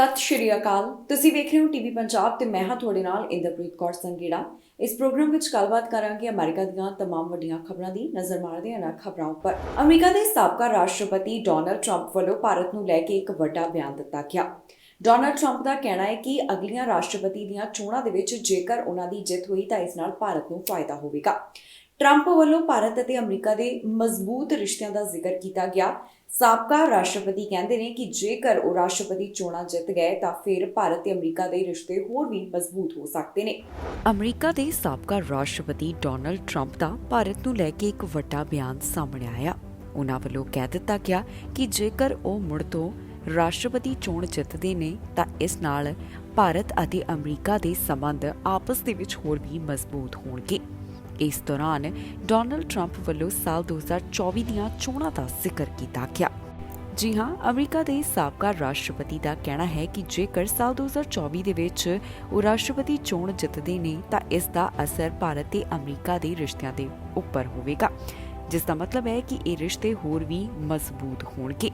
ਸਤਿ ਸ਼੍ਰੀ ਅਕਾਲ। ਤੁਸੀਂ ਵੇਖ ਰਹੇ ਹੋ ਟੀਵੀ ਪੰਜਾਬ ਤੇ ਮੈਂ ਹਾਂ ਤੁਹਾਡੇ ਨਾਲ ਇੰਦਰਪ੍ਰੀਤ ਕੌਰ ਸੰਗੇੜਾ। ਇਸ ਪ੍ਰੋਗਰਾਮ ਵਿੱਚ ਗੱਲਬਾਤ ਕਰਾਂਗੇ ਅਮਰੀਕਾ ਦੀਆਂ तमाम ਵੱਡੀਆਂ ਖਬਰਾਂ ਦੀ। ਨਜ਼ਰ ਮਾਰਦੇ ਹਾਂ ਖਬਰਾਂ ਉੱਪਰ। ਅਮਰੀਕਾ ਦੇ ਸਾਬਕਾ ਰਾਸ਼ਟਰਪਤੀ ਡੋਨਲਡ ਟਰੰਪ ਵੱਲੋਂ ਭਾਰਤ ਨੂੰ ਲੈ ਕੇ ਇੱਕ ਵੱਡਾ ਬਿਆਨ ਦਿੱਤਾ ਗਿਆ। ਡੋਨਲਡ ਟਰੰਪ ਦਾ ਕਹਿਣਾ ਹੈ ਕਿ ਅਗਲੀਆਂ ਰਾਸ਼ਟਰਪਤੀ ਦੀਆਂ ਚੋਣਾਂ ਦੇ ਵਿੱਚ ਜੇਕਰ ਉਹਨਾਂ ਦੀ ਜਿੱਤ ਹੋਈ ਤਾਂ ਇਸ ਨਾਲ ਭਾਰਤ ਨੂੰ ਫਾਇਦਾ ਹੋਵੇਗਾ। ਟਰੰਪ ਵੱਲੋਂ ਭਾਰਤ ਅਤੇ ਅਮਰੀਕਾ ਦੇ ਮਜ਼ਬੂਤ ਰਿਸ਼ਤਿਆਂ ਦਾ ਜ਼ਿਕਰ ਕੀਤਾ ਗਿਆ। ਸਾਬਕਾ ਰਾਸ਼ਟਰਪਤੀ ਕਹਿੰਦੇ ਨੇ ਕਿ ਜੇਕਰ ਉਹ ਰਾਸ਼ਟਰਪਤੀ ਚੋਣਾਂ ਜਿੱਤ ਗਏ ਤਾਂ ਫਿਰ ਭਾਰਤ ਤੇ ਅਮਰੀਕਾ ਦੇ ਰਿਸ਼ਤੇ ਹੋਰ ਵੀ ਮਜ਼ਬੂਤ ਹੋ ਸਕਦੇ ਨੇ। ਅਮਰੀਕਾ ਦੇ ਸਾਬਕਾ ਰਾਸ਼ਟਰਪਤੀ ਡੋਨਲਡ ਟਰੰਪ ਦਾ ਭਾਰਤ ਨੂੰ ਲੈ ਕੇ ਇੱਕ ਵੱਡਾ ਬਿਆਨ ਸਾਹਮਣੇ ਆਇਆ। ਉਹਨਾਂ ਵੱਲੋਂ ਕਹਿ ਦਿੱਤਾ ਗਿਆ ਕਿ ਜੇਕਰ ਉਹ ਮੁੜ ਤੋਂ ਰਾਸ਼ਟਰਪਤੀ ਚੋਣ ਜਿੱਤਦੇ ਨੇ ਤਾਂ ਇਸ ਨਾਲ ਭਾਰਤ ਅਤੇ ਅਮਰੀਕਾ ਦੇ ਸੰਬੰਧ ਆਪਸ ਦੇ ਵਿੱਚ ਹੋਰ ਵੀ ਮਜ਼ਬੂਤ ਹੋਣਗੇ। ਇਸ ਦੌਰਾਨ ਡੋਨਲਡ ਟਰੰਪ ਵੱਲੋਂ ਸਾਲ 2024 ਦੀਆਂ ਚੋਣਾਂ ਦਾ ਜ਼ਿਕਰ ਕੀਤਾ ਗਿਆ। ਜੀ ਹਾਂ, ਅਮਰੀਕਾ ਦੇ ਸਾਬਕਾ ਰਾਸ਼ਟਰਪਤੀ ਦਾ ਕਹਿਣਾ ਹੈ ਕਿ ਜੇਕਰ ਸਾਲ 2024 ਦੇ ਵਿੱਚ ਉਹ ਰਾਸ਼ਟਰਪਤੀ ਚੋਣ ਜਿੱਤਦੇ ਨੇ ਤਾਂ ਇਸ ਦਾ ਅਸਰ ਭਾਰਤ ਤੇ ਅਮਰੀਕਾ ਦੇ ਰਿਸ਼ਤਿਆਂ ਦੇ ਉੱਪਰ ਹੋਵੇਗਾ, ਜਿਸ ਦਾ ਮਤਲਬ ਹੈ ਕਿ ਇਹ ਰਿਸ਼ਤੇ ਹੋਰ ਵੀ ਮਜ਼ਬੂਤ ਹੋਣਗੇ।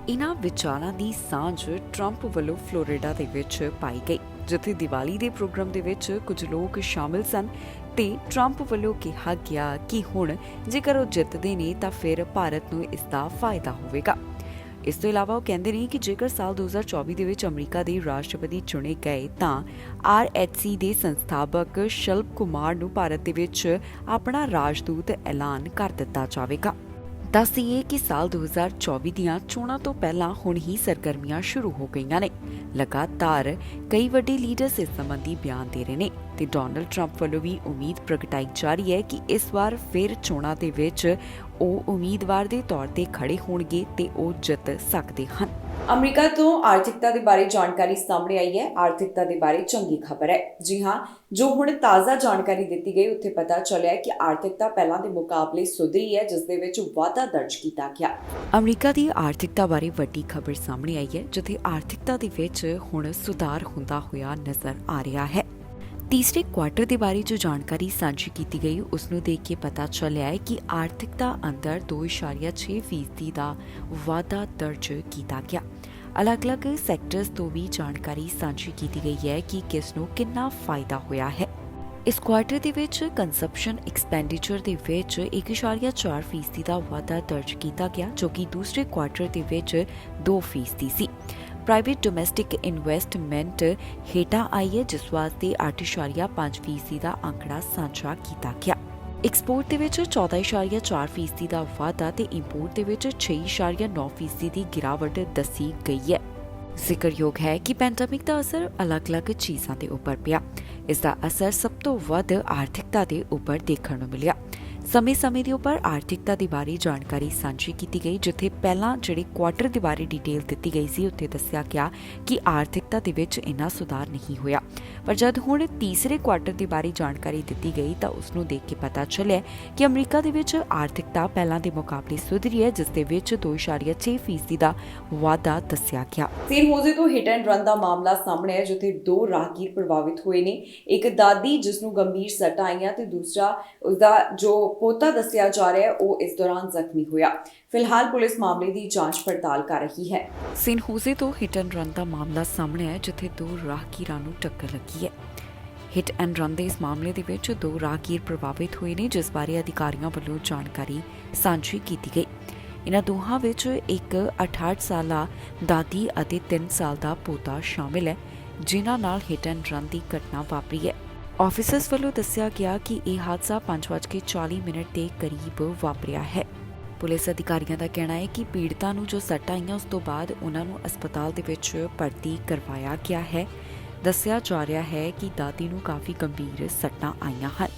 ਇਨ੍ਹਾਂ ਵਿਚਾਰਾਂ ਦੀ ਸਾਂਝ ਟਰੰਪ ਵੱਲੋਂ ਫਲੋਰੀਡਾ ਦੇ ਵਿੱਚ ਪਾਈ ਗਈ, ਜਿੱਥੇ ਦੀਵਾਲੀ ਦੇ ਪ੍ਰੋਗਰਾਮ ਦੇ ਵਿੱਚ ਕੁਝ ਲੋਕ ਸ਼ਾਮਿਲ ਸਨ ਤੇ ਟਰੰਪ ਵੱਲੋਂ ਕਿਹਾ ਗਿਆ ਕਿ ਹੁਣ ਜੇਕਰ ਉਹ ਜਿੱਤਦੇ ਨੇ ਤਾਂ ਫਿਰ ਭਾਰਤ ਨੂੰ ਇਸ ਦਾ ਫਾਇਦਾ ਹੋਵੇਗਾ। ਇਸ ਤੋਂ ਇਲਾਵਾ ਉਹ ਕਹਿੰਦੇ ਨੇ ਕਿ ਜੇਕਰ ਸਾਲ 2024 ਦੇ ਵਿੱਚ ਅਮਰੀਕਾ ਦੇ ਰਾਸ਼ਟਰਪਤੀ ਚੁਣੇ ਗਏ ਤਾਂ RHC ਦੇ ਸੰਸਥਾਪਕ ਸ਼ਿਲਪ ਕੁਮਾਰ ਨੂੰ ਭਾਰਤ ਦੇ ਵਿੱਚ ਆਪਣਾ ਰਾਜਦੂਤ ਐਲਾਨ ਕਰ ਦਿੱਤਾ ਜਾਵੇਗਾ। ਦੱਸ ਦਈਏ ਕਿ ਸਾਲ 2024 ਦੀਆਂ ਚੋਣਾਂ ਤੋਂ ਪਹਿਲਾਂ ਹੁਣ ਹੀ ਸਰਗਰਮੀਆਂ ਸ਼ੁਰੂ ਹੋ ਗਈਆਂ ਨੇ। ਲਗਾਤਾਰ ਕਈ ਵੱਡੇ ਲੀਡਰਸ ਇਸ ਸੰਬੰਧੀ ਬਿਆਨ ਦੇ ਰਹੇ ਨੇ ਤੇ ਡੋਨਲਡ ਟਰੰਪ ਵੱਲੋਂ ਵੀ ਉਮੀਦ ਪ੍ਰਗਟਾਈ ਜਾ ਰਹੀ ਹੈ ਕਿ ਇਸ ਵਾਰ ਫਿਰ ਚੋਣਾਂ ਦੇ ਵਿੱਚ ਉਹ ਉਮੀਦਵਾਰ ਦੇ ਤੌਰ ਤੇ ਖੜੇ ਹੋਣਗੇ ਤੇ ਉਹ ਜਿੱਤ ਸਕਦੇ ਹਨ। ਅਮਰੀਕਾ ਤੋਂ ਆਰਥਿਕਤਾ ਦੇ ਬਾਰੇ ਜਾਣਕਾਰੀ ਸਾਹਮਣੇ ਆਈ ਹੈ। ਆਰਥਿਕਤਾ ਦੇ ਬਾਰੇ ਚੰਗੀ ਖਬਰ ਹੈ। ਜੀ ਹਾਂ, ਜੋ ਹੁਣ ਤਾਜ਼ਾ ਜਾਣਕਾਰੀ ਦਿੱਤੀ ਗਈ ਉੱਥੇ ਪਤਾ ਚੱਲਿਆ ਕਿ ਆਰਥਿਕਤਾ ਪਹਿਲਾਂ ਦੇ ਮੁਕਾਬਲੇ ਸੁਧਰੀ ਹੈ, ਜਿਸ ਦੇ ਵਿੱਚ ਵਾਧਾ ਦਰਜ ਕੀਤਾ ਗਿਆ। ਅਮਰੀਕਾ ਦੀ ਆਰਥਿਕਤਾ ਬਾਰੇ ਵੱਡੀ ਖਬਰ ਸਾਹਮਣੇ ਆਈ ਹੈ, ਜਿੱਥੇ ਆਰਥਿਕਤਾ ਦੇ ਵਿੱਚ ਹੁਣ ਸੁਧਾਰ ਹੁੰਦਾ ਹੋਇਆ ਨਜ਼ਰ ਆ ਰਿਹਾ ਹੈ। ਤੀਸਰੇ ਕੁਆਰਟਰ ਦੇ ਬਾਰੇ ਜੋ ਜਾਣਕਾਰੀ ਸਾਂਝੀ ਕੀਤੀ ਗਈ ਉਸ ਨੂੰ ਦੇਖ ਕੇ ਪਤਾ ਚੱਲਿਆ ਹੈ ਕਿ ਆਰਥਿਕਤਾ ਅੰਦਰ 2.6% ਦਾ ਵਾਧਾ ਦਰਜ ਕੀਤਾ ਗਿਆ। ਅਲੱਗ-ਅਲੱਗ ਸੈਕਟਰਸ ਤੋਂ ਵੀ ਜਾਣਕਾਰੀ ਸਾਂਝੀ ਕੀਤੀ ਗਈ ਹੈ ਕਿ ਕਿਸ ਨੂੰ ਕਿੰਨਾ ਫਾਇਦਾ ਹੋਇਆ ਹੈ। ਇਸ ਕੁਆਰਟਰ ਦੇ ਵਿੱਚ ਕੰਜ਼ੰਪਸ਼ਨ ਐਕਸਪੈਂਡੀਚਰ ਦੇ ਵਿੱਚ 1.4% ਦਾ ਵਾਧਾ ਦਰਜ ਕੀਤਾ ਗਿਆ, ਜੋ ਕਿ ਦੂਸਰੇ ਕੁਆਰਟਰ ਦੇ ਵਿੱਚ 2% ਸੀ। ਪ੍ਰਾਈਵੇਟ ਡੋਮੈਸਟਿਕ ਇਨਵੈਸਟਮੈਂਟ ਹੇਠਾਂ ਆਈ ਹੈ, ਜਿਸ ਵਾਸਤੇ 8.5% ਦਾ ਅੰਕੜਾ ਸਾਂਝਾ ਕੀਤਾ ਗਿਆ। ਐਕਸਪੋਰਟ ਦੇ ਵਿੱਚ 14.4% ਦਾ ਵਾਧਾ ਤੇ ਇੰਪੋਰਟ ਦੇ ਵਿੱਚ 6.9% ਦੀ ਗਿਰਾਵਟ ਦੱਸੀ ਗਈ ਹੈ। ਜ਼ਿਕਰਯੋਗ ਹੈ ਕਿ ਪੈਂਡੇਮਿਕ ਦਾ ਅਸਰ ਅਲੱਗ-ਅਲੱਗ ਚੀਜ਼ਾਂ ਦੇ ਉੱਪਰ ਪਿਆ। ਇਸ ਦਾ ਅਸਰ ਸਭ ਤੋਂ ਵੱਧ ਆਰਥਿਕਤਾ ਦੇ ਉੱਪਰ ਦੇਖਣ ਨੂੰ ਮਿਲਿਆ। ਸਮੇਂ-ਸਮੇਂ ਦੇ ਉੱਪਰ ਆਰਥਿਕਤਾ ਦੇ ਬਾਰੇ ਜਾਣਕਾਰੀ ਸਾਂਝੀ ਕੀਤੀ ਗਈ, ਜਿੱਥੇ ਪਹਿਲਾਂ ਜਿਹੜੇ ਕੁਆਰਟਰ ਦੇ ਬਾਰੇ ਡਿਟੇਲ ਦਿੱਤੀ ਗਈ ਸੀ ਉੱਥੇ ਦੱਸਿਆ ਗਿਆ ਕਿ ਆਰਥਿਕਤਾ ਦੇ ਵਿੱਚ ਇੰਨਾ ਸੁਧਾਰ ਨਹੀਂ ਹੋਇਆ, ਪਰ ਜਦ ਹੁਣ ਤੀਸਰੇ ਕੁਆਰਟਰ ਦੇ ਬਾਰੇ ਜਾਣਕਾਰੀ ਦਿੱਤੀ ਗਈ ਤਾਂ ਉਸ ਨੂੰ ਦੇਖ ਕੇ ਪਤਾ ਚੱਲਿਆ ਕਿ ਅਮਰੀਕਾ ਦੇ ਵਿੱਚ ਆਰਥਿਕਤਾ ਪਹਿਲਾਂ ਦੇ ਮੁਕਾਬਲੇ ਸੁਧਰੀ ਹੈ, ਜਿਸ ਦੇ ਵਿੱਚ 2.6% ਦਾ ਵਾਧਾ ਦੱਸਿਆ ਗਿਆ। ਸੇਨ ਹੋਜ਼ੇ ਤੋਂ ਹਿੱਟ ਐਂਡ ਰਨ ਦਾ ਮਾਮਲਾ ਸਾਹਮਣੇ ਹੈ, ਜਿੱਥੇ 2 ਰਾਹਗੀਰ ਪ੍ਰਭਾਵਿਤ ਹੋਏ ਨੇ। ਇੱਕ ਦਾਦੀ ਜਿਸ ਨੂੰ ਗੰਭੀਰ ਸੱਟਾਂ ਆਈਆਂ ਤੇ ਦੂਸਰਾ ਉਸਦਾ ਜੋ ਪੋਤਾ ਦੱਸਿਆ ਜਾ ਰਿਹਾ ਹੈ ਉਹ ਇਸ ਦੌਰਾਨ ਜ਼ਖਮੀ ਹੋਇਆ। ਫਿਲਹਾਲ ਪੁਲਿਸ ਮਾਮਲੇ ਦੀ ਜਾਂਚ ਪੜਤਾਲ ਕਰ ਰਹੀ ਹੈ। ਸੇਨ ਹੋਜ਼ੇ ਤੋਂ ਹਿੱਟ ਐਂਡ ਰਨ ਦਾ ਮਾਮਲਾ ਸਾਹਮਣੇ ਆਇਆ, ਜਿੱਥੇ 2 ਰਾਹਗੀਰਾਂ ਨੂੰ ਟੱਕਰ ਲੱਗੀ ਹੈ। ਹਿੱਟ ਐਂਡ ਰਨ ਦੇ ਇਸ ਮਾਮਲੇ ਦੇ ਵਿੱਚ 2 ਰਾਹਗੀਰ ਪ੍ਰਭਾਵਿਤ ਹੋਏ ਨੇ, ਜਿਸ ਬਾਰੇ ਅਧਿਕਾਰੀਆਂ ਵੱਲੋਂ ਜਾਣਕਾਰੀ ਸਾਂਝੀ ਕੀਤੀ ਗਈ। ਇਨ੍ਹਾਂ ਦੋਹਾਂ ਵਿੱਚ ਇੱਕ 68 ਸਾਲਾ ਦਾਦੀ ਅਤੇ 3 ਸਾਲ ਦਾ ਪੋਤਾ ਸ਼ਾਮਿਲ ਹੈ, ਜਿਨ੍ਹਾਂ ਨਾਲ ਹਿੱਟ ਐਂਡ ਰਨ ਦੀ ਘਟਨਾ ਵਾਪਰੀ ਹੈ। ਆਫਿਸਰਸ ਵੱਲੋਂ ਦੱਸਿਆ ਗਿਆ ਕਿ ਇਹ ਹਾਦਸਾ 5:40 ਦੇ ਕਰੀਬ ਵਾਪਰਿਆ ਹੈ। ਪੁਲਿਸ ਅਧਿਕਾਰੀਆਂ ਦਾ ਕਹਿਣਾ ਹੈ ਕਿ ਪੀੜਤਾਂ ਨੂੰ ਜੋ ਸੱਟਾਂ ਆਈਆਂ ਉਸ ਤੋਂ ਬਾਅਦ ਉਹਨਾਂ ਨੂੰ ਹਸਪਤਾਲ ਦੇ ਵਿੱਚ ਭਰਤੀ ਕਰਵਾਇਆ ਗਿਆ ਹੈ। ਦੱਸਿਆ ਜਾ ਰਿਹਾ ਹੈ ਕਿ ਦਾਦੀ ਨੂੰ ਕਾਫੀ ਗੰਭੀਰ ਸੱਟਾਂ ਆਈਆਂ ਹਨ।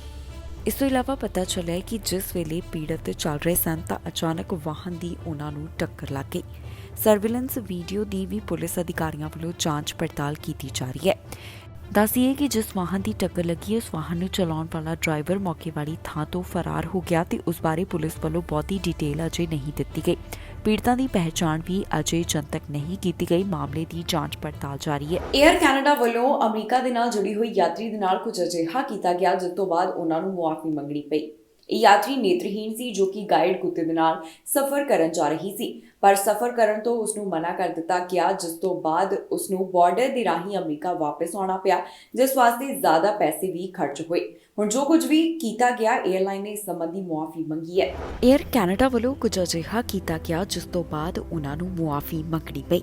ਇਸ ਤੋਂ ਇਲਾਵਾ ਪਤਾ ਚੱਲਿਆ ਕਿ ਜਿਸ ਵੇਲੇ ਪੀੜਤ ਚੱਲ ਰਹੇ ਸਨ ਤਾਂ ਅਚਾਨਕ ਵਾਹਨ ਦੀ ਉਹਨਾਂ ਨੂੰ ਟੱਕਰ ਲੱਗ ਗਈ। ਸਰਵੇਲੈਂਸ ਵੀਡੀਓ ਦੀ ਵੀ ਪੁਲਿਸ ਅਧਿਕਾਰੀਆਂ ਵੱਲੋਂ ਜਾਂਚ ਪੜਤਾਲ ਕੀਤੀ ਜਾ ਰਹੀ ਹੈ। ਦੱਸੀਏ ਕਿ ਜਿਸ ਵਾਹਨ ਦੀ ਟੱਕਰ ਲੱਗੀ ਉਸ ਵਾਹਨ ਨੂੰ ਚਲਾਉਣ ਵਾਲਾ ਡਰਾਈਵਰ ਮੌਕੇ ਵਾਲੀ ਥਾਂ ਤੋਂ ਫਰਾਰ ਹੋ ਗਿਆ ਤੇ ਉਸ ਬਾਰੇ ਪੁਲਿਸ ਵੱਲੋਂ ਬਹੁਤੀ ਡਿਟੇਲ ਅਜੇ ਨਹੀਂ ਦਿੱਤੀ ਗਈ। ਪੀੜਤਾਂ ਦੀ ਪਹਿਚਾਣ ਵੀ ਅਜੇ ਜਨਤਕ ਨਹੀਂ ਕੀਤੀ ਗਈ। ਮਾਮਲੇ ਦੀ ਜਾਂਚ ਪੜਤਾਲ ਜਾਰੀ ਹੈ। ਏਅਰ ਕੈਨੇਡਾ ਵੱਲੋਂ ਅਮਰੀਕਾ ਦੇ ਨਾਲ ਜੁੜੀ ਹੋਈ ਯਾਤਰੀ ਦੇ ਨਾਲ ਕੁਝ ਅਜਿਹਾ ਕੀਤਾ ਗਿਆ ਜਿਸ ਤੋਂ ਬਾਅਦ ਉਹਨਾਂ ਨੂੰ ਮੁਆਫੀ ਮੰਗਣੀ ਪਈ। ਇਹ ਯਾਤਰੀ ਨੇਤਰਹੀਣ ਸੀ ਜੋ ਕਿ ਗਾਈਡ ਕੁੱਤੇ ਦੇ ਨਾਲ ਸਫ਼ਰ ਕਰਨ ਜਾ ਰਹੀ ਸੀ, ਪਰ ਸਫ਼ਰ ਕਰਨ ਤੋਂ ਉਸ ਨੂੰ ਮਨਾ ਕਰ ਦਿੱਤਾ ਗਿਆ, ਜਿਸ ਤੋਂ ਬਾਅਦ ਉਸ ਨੂੰ ਬਾਰਡਰ ਦੇ ਰਾਹੀਂ ਅਮਰੀਕਾ ਵਾਪਸ ਆਉਣਾ ਪਿਆ, ਜਿਸ ਵਾਸਤੇ ਜ਼ਿਆਦਾ ਪੈਸੇ ਵੀ ਖਰਚ ਹੋਏ। ਹੁਣ ਜੋ ਕੁਝ ਵੀ ਕੀਤਾ ਗਿਆ, 에ਅਰਲਾਈਨ ਨੇ ਇਸ ਸੰਬੰਧੀ ਮੁਆਫੀ ਮੰਗੀ ਹੈ। ਏਅਰ ਕੈਨੇਡਾ ਵੱਲੋਂ ਕੁਝ ਅਜਿਹਾ ਕੀਤਾ ਗਿਆ ਜਿਸ ਤੋਂ ਬਾਅਦ ਉਹਨਾਂ ਨੂੰ ਮੁਆਫੀ ਮੰਗਣੀ ਪਈ।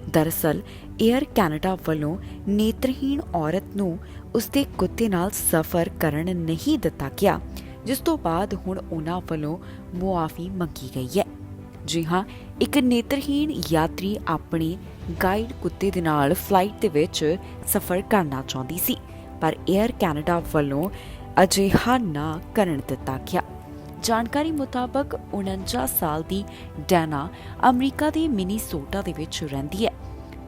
ਦਰਅਸਲ ਏਅਰ ਕੈਨੇਡਾ ਵੱਲੋਂ ਨੇਤਰਹੀਣ ਔਰਤ ਨੂੰ ਉਸਦੇ ਕੁੱਤੇ ਨਾਲ ਸਫ਼ਰ ਕਰਨ ਨਹੀਂ ਦਿੱਤਾ ਗਿਆ, ਜਿਸ ਤੋਂ ਬਾਅਦ ਹੁਣ ਉਹਨਾਂ ਵੱਲੋਂ ਮੁਆਫੀ ਮੰਗੀ ਗਈ ਹੈ। ਜੀ ਹਾਂ, ਇੱਕ ਨੇਤਰਹੀਣ ਯਾਤਰੀ ਆਪਣੇ ਗਾਈਡ ਕੁੱਤੇ ਦੇ ਨਾਲ ਫਲਾਈਟ ਦੇ ਵਿੱਚ ਸਫ਼ਰ ਕਰਨਾ ਚਾਹੁੰਦੀ ਸੀ, ਪਰ ਏਅਰ ਕੈਨੇਡਾ ਵੱਲੋਂ ਅਜਿਹਾ ਨਾ ਕਰਨ ਦਿੱਤਾ ਗਿਆ। ਜਾਣਕਾਰੀ ਮੁਤਾਬਕ 49 ਸਾਲ ਦੀ ਡੈਨਾ ਅਮਰੀਕਾ ਦੇ ਮਿਨੀਸੋਟਾ ਦੇ ਵਿੱਚ ਰਹਿੰਦੀ ਹੈ।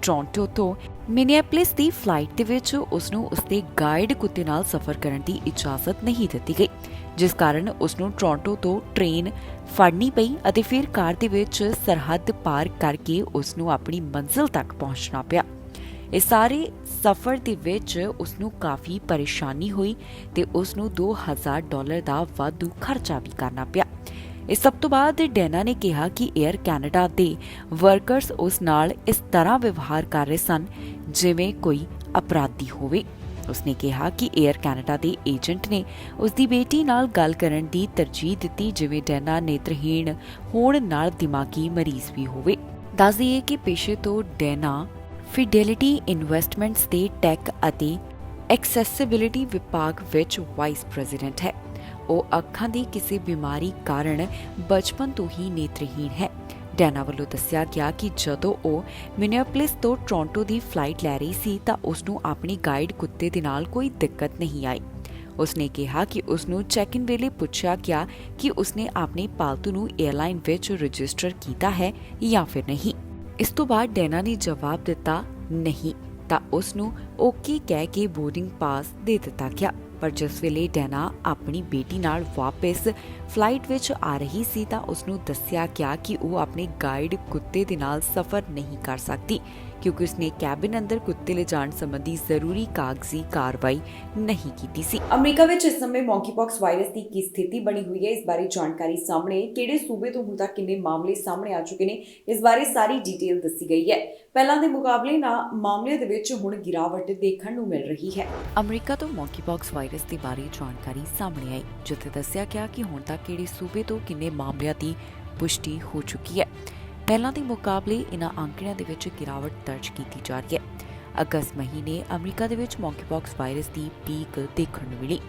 ਟੋਰਾਂਟੋ ਤੋਂ ਮਿਨੀਐਪਲਿਸ ਦੀ ਫਲਾਈਟ ਦੇ ਵਿੱਚ ਉਸ ਨੂੰ ਉਸਦੇ ਗਾਈਡ ਕੁੱਤੇ ਨਾਲ ਸਫ਼ਰ ਕਰਨ ਦੀ ਇਜਾਜ਼ਤ ਨਹੀਂ ਦਿੱਤੀ ਗਈ, ਜਿਸ ਕਾਰਨ ਉਸ ਨੂੰ ਟੋਰਾਂਟੋ ਤੋਂ ਟ੍ਰੇਨ ਫੜਨੀ ਪਈ ਅਤੇ ਫਿਰ ਕਾਰ ਦੇ ਵਿੱਚ ਸਰਹੱਦ ਪਾਰ ਕਰਕੇ ਉਸ ਨੂੰ ਆਪਣੀ ਮੰਜ਼ਿਲ ਤੱਕ ਪਹੁੰਚਣਾ ਪਿਆ। ਇਸ ਸਾਰੇ ਸਫ਼ਰ ਦੇ ਵਿੱਚ ਉਸ ਨੂੰ ਕਾਫੀ ਪਰੇਸ਼ਾਨੀ ਹੋਈ ਤੇ ਉਸ ਨੂੰ $2000 ਦਾ ਵਾਧੂ ਖਰਚਾ ਵੀ ਕਰਨਾ ਪਿਆ। ਇਸ ਸਭ ਤੋਂ ਬਾਅਦ ਡੈਨਾ ਨੇ ਕਿਹਾ ਕਿ ਏਅਰ ਕੈਨੇਡਾ ਦੇ ਵਰਕਰਸ ਉਸ ਨਾਲ ਇਸ ਤਰ੍ਹਾਂ ਵਿਵਹਾਰ ਕਰ ਰਹੇ ਸਨ ਜਿਵੇਂ ਕੋਈ ਅਪਰਾਧੀ ਹੋਵੇ। ਉਸਨੇ ਕਿਹਾ ਕਿ ਏਅਰ ਕੈਨੇਡਾ ਦੇ ਏਜੰਟ ਨੇ ਉਸ ਦੀ ਬੇਟੀ ਨਾਲ ਗੱਲ ਕਰਨ ਦੀ ਤਰਜੀਹ ਦਿੱਤੀ, ਜਿਵੇਂ ਡੈਨਾ ਨੇਤਰਹੀਣ ਹੋਣ ਨਾਲ ਦਿਮਾਗੀ ਮਰੀਜ਼ ਵੀ ਹੋਵੇ। ਦੱਸ ਦਈਏ ਕਿ ਪੇਸ਼ੇ ਤੋਂ ਡੈਨਾ ਫਿਡੈਲਿਟੀ ਇਨਵੈਸਟਮੈਂਟਸ ਦੇ ਟੈਕ ਅਤੇ ਐਕਸੈਸਿਬਿਲਿਟੀ ਵਿਭਾਗ ਵਿੱਚ ਵਾਈਸ ਪ੍ਰੈਜ਼ੀਡੈਂਟ ਹੈ। ਉਹ ਅੱਖਾਂ ਦੀ ਕਿਸੇ ਬਿਮਾਰੀ ਕਾਰਨ ਬਚਪਨ ਤੋਂ ਹੀ ਨੇਤਰਹੀਣ ਹੈ। ਡੈਨਾ ਵੱਲੋਂ ਦੱਸਿਆ ਗਿਆ ਕਿ ਜਦੋਂ ਉਹ ਮਿਨੀਐਪਲਿਸ ਤੋਂ ਟੋਰਾਂਟੋ ਦੀ ਫਲਾਈਟ ਲੈ ਰਹੀ ਸੀ ਤਾਂ ਉਸ ਨੂੰ ਆਪਣੀ ਗਾਈਡ ਕੁੱਤੇ ਦੇ ਨਾਲ ਕੋਈ ਦਿੱਕਤ ਨਹੀਂ ਆਈ। ਉਸਨੇ ਕਿਹਾ ਕਿ ਉਸ ਨੂੰ ਚੈੱਕ-ਇਨ ਵੇਲੇ ਪੁੱਛਿਆ ਗਿਆ ਕਿ ਉਸਨੇ ਆਪਣੇ ਪਾਲਤੂ ਨੂੰ 에ਅਰਲਾਈਨ ਵਿੱਚ ਰਜਿਸਟਰ ਕੀਤਾ ਹੈ ਜਾਂ ਫਿਰ ਨਹੀਂ। ਇਸ ਤੋਂ ਬਾਅਦ ਡੈਨਾ ਨੇ ਜਵਾਬ ਦਿੱਤਾ ਨਹੀਂ, ਤਾਂ ਉਸ ਨੂੰ ਓਕੇ ਕਹਿ ਕੇ ਬੋਰਡਿੰਗ ਪਾਸ ਦੇ ਦਿੱਤਾ ਗਿਆ। ਪਰ ਜਿਸ ਵੇਲੇ ਡੈਨਾ ਆਪਣੀ ਬੇਟੀ ਨਾਲ ਵਾਪਸ ਫਲਾਈਟ ਵਿੱਚ ਆ ਰਹੀ ਸੀ ਤਾਂ ਉਸ ਨੂੰ ਦੱਸਿਆ ਗਿਆ ਕਿ ਉਹ ਆਪਣੇ ਗਾਈਡ ਕੁੱਤੇ ਦੇ ਨਾਲ ਸਫ਼ਰ ਨਹੀਂ ਕਰ ਸਕਦੀ, ਕਿਉਂਕਿ ਉਸਨੇ ਕੈਬਿਨ ਅੰਦਰ ਕੁੱਤੇ ਲਿਜਾਣ ਸੰਬੰਧੀ ਜ਼ਰੂਰੀ ਕਾਗਜ਼ੀ ਕਾਰਵਾਈ ਨਹੀਂ ਕੀਤੀ ਸੀ। ਅਮਰੀਕਾ ਵਿੱਚ ਇਸ ਸਮੇਂ ਮੌਂਕੀਪੌਕਸ ਵਾਇਰਸ ਦੀ ਕੀ ਸਥਿਤੀ ਬਣੀ ਹੋਈ ਹੈ, ਇਸ ਬਾਰੇ ਜਾਣਕਾਰੀ ਸਾਹਮਣੇ, ਕਿਹੜੇ ਸੂਬੇ ਤੋਂ ਹੁਣ ਤੱਕ ਕਿੰਨੇ ਮਾਮਲੇ ਸਾਹਮਣੇ ਆ ਚੁੱਕੇ ਨੇ, ਇਸ ਬਾਰੇ ਸਾਰੀ ਡਿਟੇਲ ਦੱਸੀ ਗਈ ਹੈ। ਪਹਿਲਾਂ ਦੇ ਮੁਕਾਬਲੇ ਨਾਲ ਮਾਮਲਿਆਂ ਦੇ ਵਿੱਚ ਹੁਣ ਗਿਰਾਵਟ ਦੇਖਣ ਨੂੰ ਮਿਲ ਰਹੀ ਹੈ। ਅਮਰੀਕਾ ਤੋਂ ਮੌਂਕੀਪੌਕਸ ਵਾਇਰਸ ਦੇ ਬਾਰੇ ਜਾਣਕਾਰੀ ਸਾਹਮਣੇ ਆਈ, ਜਿੱਥੇ ਦੱਸਿਆ ਗਿਆ ਕਿ ਹੁਣ ਤੱਕ ਕਿਹੜੇ ਸੂਬੇ ਤੋਂ ਕਿੰਨੇ ਮਾਮਲਿਆਂ ਦੀ ਪੁਸ਼ਟੀ ਹੋ ਚੁੱਕੀ ਹੈ। ਪਹਿਲਾਂ ਦੇ ਮੁਕਾਬਲੇ ਇਨ੍ਹਾਂ ਅੰਕੜਿਆਂ ਦੇ ਵਿੱਚ ਗਿਰਾਵਟ ਦਰਜ ਕੀਤੀ ਜਾ ਰਹੀ ਹੈ। ਅਗਸਤ ਮਹੀਨੇ ਅਮਰੀਕਾ ਦੇ ਵਿੱਚ ਮੌਂਕੀਪੌਕਸ ਵਾਇਰਸ ਦੀ ਪੀਕ ਦੇਖਣ ਨੂੰ ਮਿਲੀ।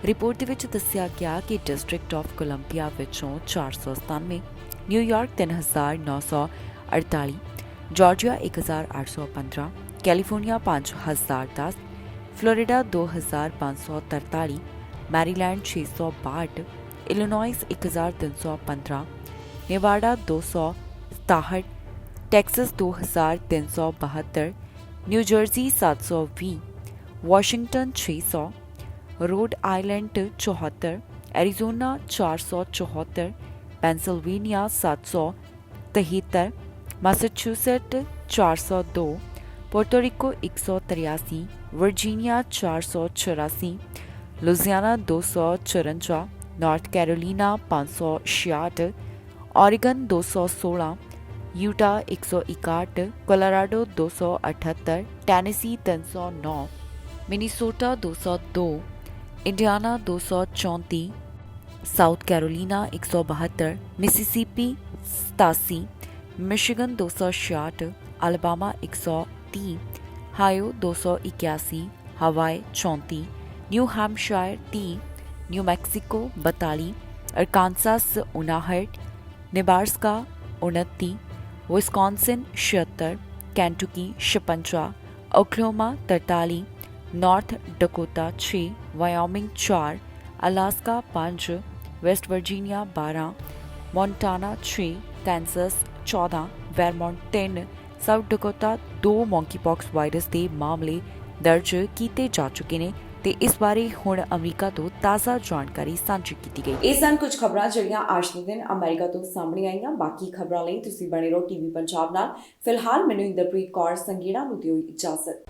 ਰਿਪੋਰਟ ਦੇ ਵਿੱਚ ਦੱਸਿਆ ਗਿਆ ਕਿ ਡਿਸਟ੍ਰਿਕਟ ਆਫ ਕੋਲੰਬੀਆ ਵਿੱਚੋਂ 497, New York 3948, Georgia 1815, California 5010, Florida 2543, Maryland 662, Illinois 1315, Nevada 267, Texas 2372, new jersey 720, Washington 600, road island 74, Arizona 474, Pennsylvania 773, ਮੈਸਾਚੁਸੇਟ 402, Puerto Rico 183, Virginia 484, Louisiana 254, north Carolina 566, Oregon 216, Utah 161, Colorado 278, Tennessee 309, Minnesota 202, Indiana 234, south Carolina 172, Mississippi 87, Michigan 266, Alabama 130, हायो 281, हवाई 34, new Hampshire 30, New Mexico 42, Arkansas 59, Nebraska 29, Wisconsin 76, Kentucky 56, Oklahoma 43, North Dakota 6, Wyoming 4, Alaska 5, West Virginia 12, Montana 6, Kansas 14, Vermont 3, South Dakota 2 monkeypox virus ਦੇ ਮਾਮਲੇ ਦਰਜ ਕੀਤੇ ਜਾ ਚੁੱਕੇ ਨੇ ਤੇ ਇਸ ਬਾਰੇ ਹੁਣ ਅਮਰੀਕਾ ਤੋਂ ਤਾਜ਼ਾ ਜਾਣਕਾਰੀ ਸਾਂਝੀ ਕੀਤੀ ਗਈ। ਇਹ ਸਨ ਕੁਝ ਖਬਰਾਂ ਜਿਹੜੀਆਂ ਅੱਜ ਦੇ ਦਿਨ ਅਮਰੀਕਾ ਤੋਂ ਸਾਹਮਣੇ ਆਈਆਂ। ਬਾਕੀ ਖਬਰਾਂ ਲਈ ਤੁਸੀਂ ਬਣੇ ਰਹੋ ਟੀਵੀ ਪੰਜਾਬ ਨਾਲ। ਫਿਲਹਾਲ ਮੈਨੂੰ ਇੰਦਰਪ੍ਰੀਤ ਕੌਰ ਸੰਗੀੜਾ ਨੂੰ ਦਿਓ ਇਜਾਜ਼ਤ।